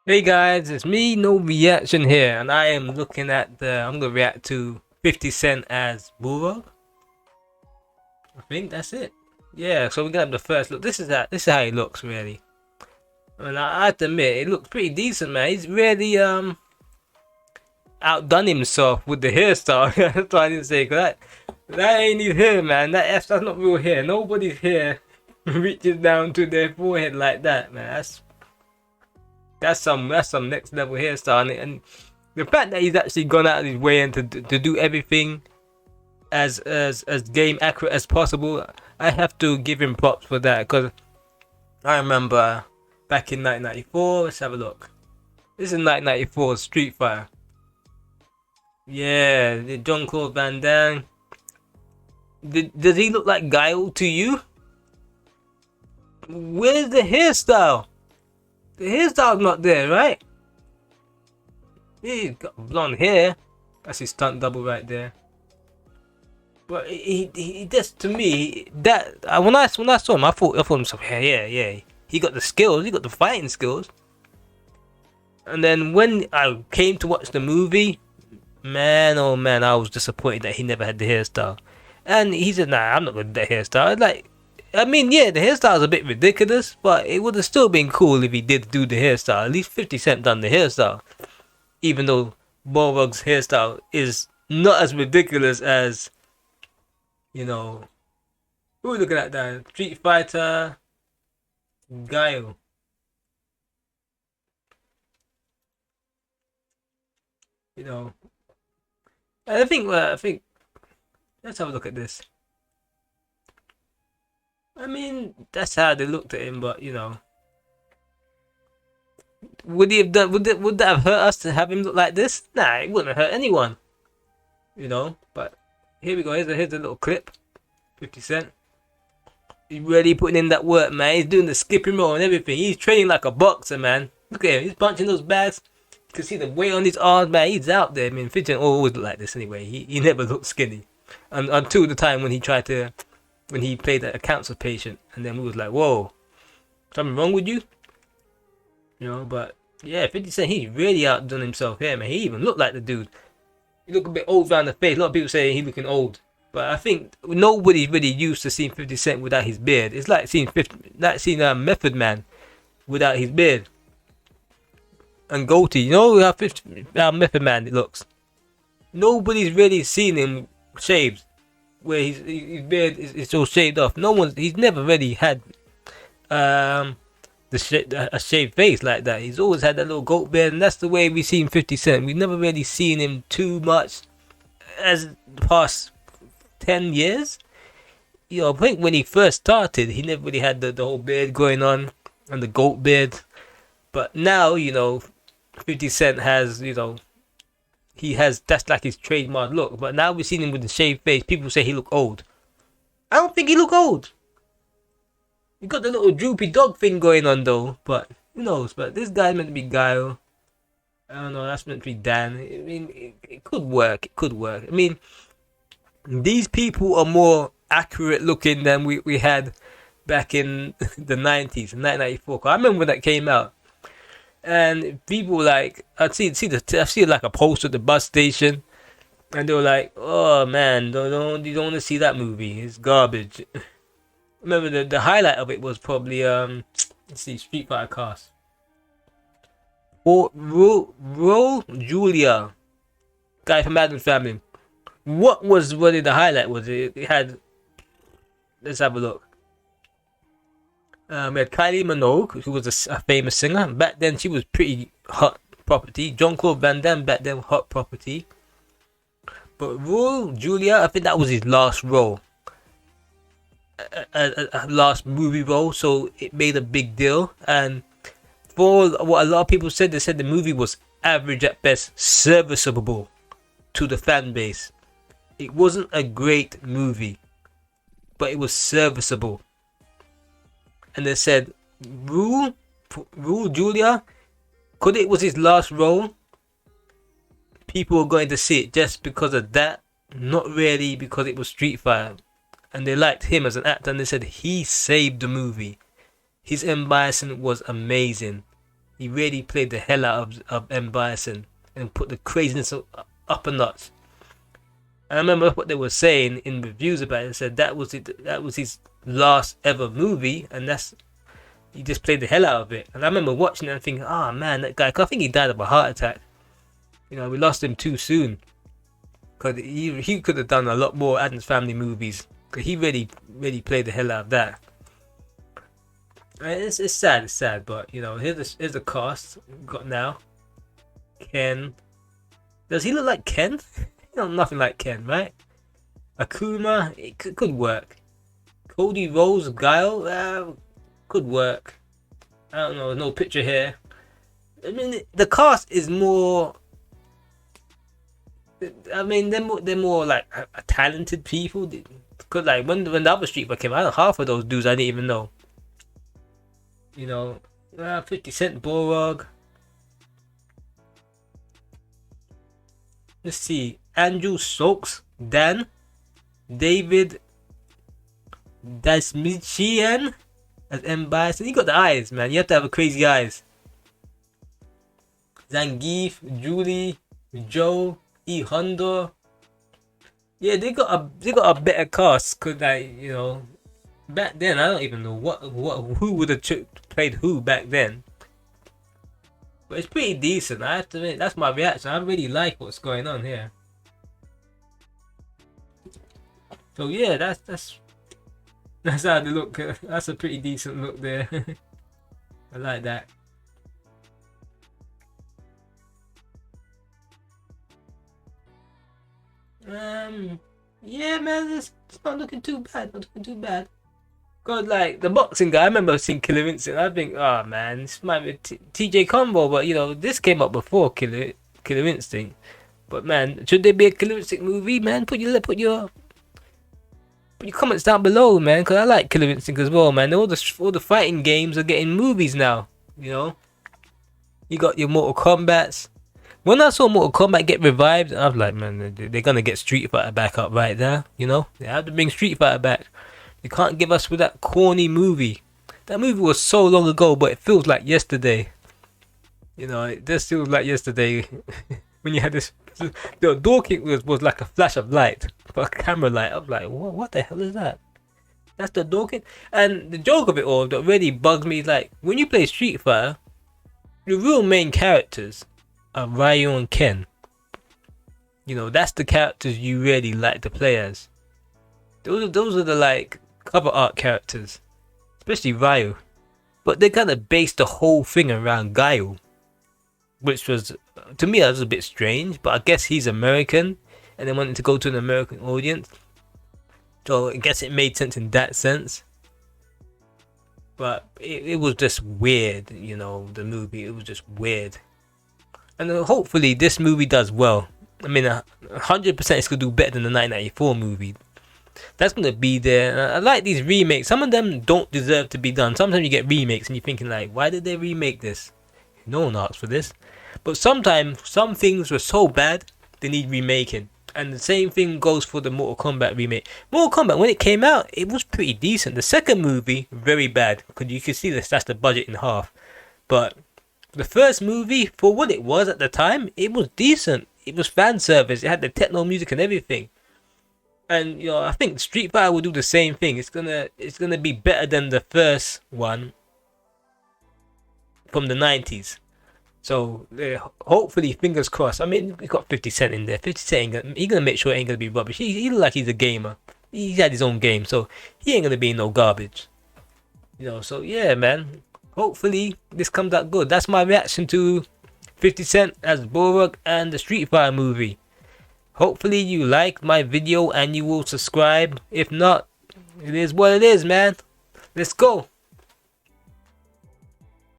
Hey guys, it's me, no reaction here, and I am looking at I'm gonna react to 50 Cent as balrog. I think that's it. Yeah, so we're gonna have the first look. This is how he looks really. I mean, I have to admit, it looks pretty decent, man. He's really outdone himself with the hairstyle. That's what I didn't say, 'cause that ain't his hair, man. That's not real hair. Nobody's hair reaches down to their forehead like that, man. That's some next level hairstyle, and the fact that he's actually gone out of his way and to do everything as game accurate as possible, I have to give him props for that. Because I remember back in 1994. Let's have a look. This is 1994 Street Fighter. Yeah, the John Claude Van Damme. Does he look like Guile to you? Where's the hairstyle? The hairstyle's not there, right? He's got blonde hair. That's his stunt double right there. But he just, to me, that when I saw him, I thought himself, yeah. He got the skills. He got the fighting skills. And then when I came to watch the movie, man, oh man, I was disappointed that he never had the hairstyle. And he said, "Nah, I'm not gonna do that hairstyle." Like, I mean, yeah, the hairstyle's a bit ridiculous, but it would have still been cool if he did do the hairstyle. At least 50 Cent done the hairstyle, even though Balrog's hairstyle is not as ridiculous as, you know, who are we looking at that? Street Fighter Guile. You know, I think let's have a look at this. I mean, that's how they looked at him, but would he have done? Would that have hurt us to have him look like this? Nah, it wouldn't have hurt anyone. But here we go. Here's a little clip. 50 Cent. He's really putting in that work, man. He's doing the skipping roll and everything. He's training like a boxer, man. Look at him. He's punching those bags. You can see the weight on his arms, man. He's out there. I mean, 50 Cent always looked like this anyway. He never looked skinny, until the time when he played a cancer patient, and then we was like, whoa, something wrong with you? But yeah, 50 Cent, he really outdone himself here, man. He even looked like the dude. He looked a bit old around the face. A lot of people say he looking old. But I think nobody's really used to seeing 50 Cent without his beard. It's like seeing Method Man without his beard and goatee. You know how Method Man looks. Nobody's really seen him shaved, where his beard is all shaved off. He's never really had um a shaved face like that. He's always had that little goat beard, and that's the way we've seen 50 Cent. We've never really seen him too much as the past 10 years. I think when he first started, he never really had the whole beard going on and the goat beard. But now, 50 Cent has, he has, that's like his trademark look. But now we've seen him with the shaved face. People say he look old. I don't think he look old. He got the little droopy dog thing going on though. But who knows? But this guy's meant to be Guile. I don't know. That's meant to be Dan. I mean, it could work. It could work. I mean, these people are more accurate looking than we had back in the 90s, 1994. I remember when that came out, and people like I see like a post at the bus station, and they were like, "Oh man, don't you don't want to see that movie? It's garbage." Remember the highlight of it was probably let's see, Street Fighter cast. Or Roll Julia, guy from Adam's Family. What was really the highlight? Was it had? Let's have a look. We had Kylie Minogue, who was a famous singer. Back then, she was pretty hot property. John Claude Van Damme, back then, hot property. But Raul Julia, I think that was his last role, a last movie role. So it made a big deal. And for what a lot of people said, they said the movie was average at best, serviceable to the fan base. It wasn't a great movie, but it was serviceable. And they said, Rule Julia, because it was his last role, people were going to see it just because of that, not really because it was Street Fighter. And they liked him as an actor, and they said he saved the movie. His M. Bison was amazing. He really played the hell out of M Bison and put the craziness up a notch. And I remember what they were saying in reviews about it. They said that was it. That was his last ever movie, and he just played the hell out of it. And I remember watching it and thinking, oh man, that guy. 'Cause I think he died of a heart attack. You know, we lost him too soon. Because he could have done a lot more Addams Family movies. Because he really played the hell out of that. And it's sad, but you know, here's the cast we've got now. Ken. Does he look like Ken? He looks nothing like Ken, right? Akuma, it could work. Cody Rose, Guile, could work. I don't know, no picture here. I mean, the cast is more. I mean, they're more like a talented people. Cause like when the other Street Fighter came out, half of those dudes I didn't even know. You know, 50 Cent, balrog. Let's see, Andrew Stokes, Dan, David Dasmichian as M. Bison. You got the eyes, man. You have to have a crazy eyes. Zangief, Julie, Joe, E. Honda. Yeah, they got a better cast. Cause like, you know, back then I don't even know who would have played who back then. But it's pretty decent. I have to admit, that's my reaction. I really like what's going on here. So yeah, that's how they look. That's a pretty decent look there. I like that. Yeah, man, it's not looking too bad. Not looking too bad. God, like the boxing guy, I remember seeing Killer Instinct. I think, oh man, this might be TJ Combo, but you know, this came up before Killer Instinct. But man, should there be a Killer Instinct movie, man? Put your comments down below, man, because I like Killer Instinct as well, man. All the fighting games are getting movies now. You know, you got your Mortal Kombats. When I saw Mortal Kombat get revived, I was like, man, they're gonna get Street Fighter back up right there. You know, they have to bring Street Fighter back. You can't give us with that corny movie. That movie was so long ago, but it feels like yesterday. You know, it just feels like yesterday when you had this. The door kick was like a flash of light, but a camera light. I was like, what the hell is that? That's the door kick. And the joke of it all that really bugs me is like when you play Street Fighter, the real main characters are Ryu and Ken. You know, that's the characters you really like to play as. Those are the like cover art characters, especially Ryu. But they kind of based the whole thing around Guile, which was, to me, that was a bit strange. But I guess he's American, and they wanted to go to an American audience, so I guess it made sense in that sense. But it was just weird, you know. The movie, it was just weird, and hopefully this movie does well. I mean, 100% it's gonna do better than the 1994 movie. That's gonna be there. I like these remakes. Some of them don't deserve to be done. Sometimes you get remakes and you're thinking like, why did they remake this? No one asked for this. But sometimes some things were so bad they need remaking. And the same thing goes for the Mortal Kombat remake. Mortal Kombat, when it came out, it was pretty decent. The second movie, very bad, because you can see this. That's the budget in half. But the first movie, for what it was at the time, it was decent. It was fan service. It had the techno music and everything. And you know, I think Street Fighter will do the same thing. It's gonna be better than the first one from the 90s. So hopefully, fingers crossed. I mean, we got 50 Cent in there. 50 Cent, he's gonna make sure it ain't gonna be rubbish. He look like he's a gamer. He's had his own game, so he ain't gonna be no garbage. You know, so yeah, man. Hopefully this comes out good. That's my reaction to 50 Cent as Balrog and the Street Fighter movie. Hopefully you like my video and you will subscribe. If not, it is what it is, man. Let's go.